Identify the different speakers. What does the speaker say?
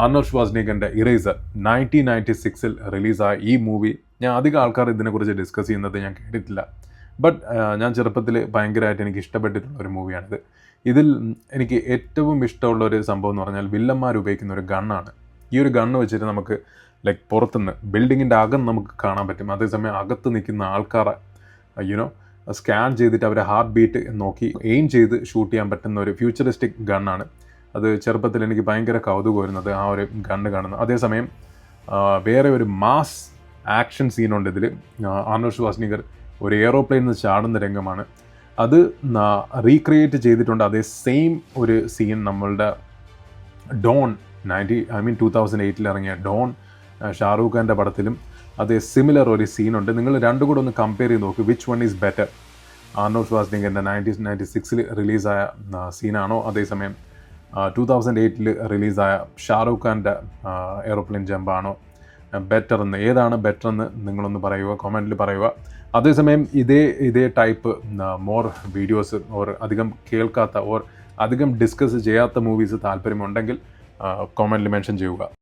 Speaker 1: Arnold ഷ്വാസ്നിഗറിൻ്റെ eraser 1996 റിലീസായ ഈ movie ഞാൻ അധികം ആൾക്കാർ ഇതിനെക്കുറിച്ച് ഡിസ്കസ് ചെയ്യുന്നത് ഞാൻ കേട്ടിട്ടില്ല. ബട്ട് ഞാൻ ചെറുപ്പത്തിൽ ഭയങ്കരമായിട്ട് എനിക്ക് ഇഷ്ടപ്പെട്ടിട്ടുള്ള ഒരു മൂവിയാണിത്. ഇതിൽ എനിക്ക് ഏറ്റവും ഇഷ്ടമുള്ള ഒരു സംഭവം എന്ന് പറഞ്ഞാൽ വില്ലന്മാർ ഉപയോഗിക്കുന്ന ഒരു ഗണ്ണാണ്. ഈ ഒരു ഗണ്ണ് വെച്ചിട്ട് നമുക്ക് ലൈക്ക് പുറത്തുനിന്ന് ബിൽഡിങ്ങിൻ്റെ അകം നമുക്ക് കാണാൻ പറ്റും. അതേസമയം അകത്ത് നിൽക്കുന്ന ആൾക്കാരെ സ്കാൻ ചെയ്തിട്ട് അവരെ ഹാർട്ട് ബീറ്റ് നോക്കി എയിം ചെയ്ത് ഷൂട്ട് ചെയ്യാൻ പറ്റുന്ന ഒരു ഫ്യൂച്ചറിസ്റ്റിക് ഗണ്ണാണ്. അത് ചെറുപ്പത്തിൽ എനിക്ക് ഭയങ്കര കൗതുകം വരുന്നത് ആ ഒരു ഗണ്ണ് കാണുന്നത്. അതേസമയം വേറെ ഒരു മാസ് ആക്ഷൻ സീനുണ്ട് ഇതിൽ. ആർണോൾഡ് ഷ്വാസ്നിഗർ ഒരു എയ്റോപ്ലെയിനിൽ നിന്ന് ചാടുന്ന രംഗമാണ്. അത് റീക്രിയേറ്റ് ചെയ്തിട്ടുണ്ട്. അതേ സെയിം ഒരു സീൻ നമ്മളുടെ ഡോൺ 2008 ഇറങ്ങിയ ഡോൺ ഷാറൂഖ് ഖാൻ്റെ പടത്തിലും അതേ സിമിലർ ഒരു സീനുണ്ട്. നിങ്ങൾ രണ്ടും കൂടെ ഒന്ന് കമ്പയർ ചെയ്ത് നോക്ക്, which one is better? Arnold ഷ്വാസ്നിഗറിൻ്റെ 1996 റിലീസായ സീനാണോ അതേസമയം 2008 റിലീസായ ഷാറൂഖ് ഖാൻ്റെ എയ്റോപ്ലെയിൻ ജമ്പാണോ ബെറ്റർ എന്ന്? ഏതാണ് ബെറ്റർ എന്ന് നിങ്ങളൊന്ന് പറയുക, കമൻറ്റിൽ പറയുക. അതേസമയം ഇതേ ടൈപ്പ് മോർ വീഡിയോസ് ഓർ അധികം കേൾക്കാത്ത ഓർ അധികം ഡിസ്കസ് ചെയ്യാത്ത മൂവീസ് താല്പര്യമുണ്ടെങ്കിൽ കമൻറ്റിൽ മെൻഷൻ ചെയ്യുക.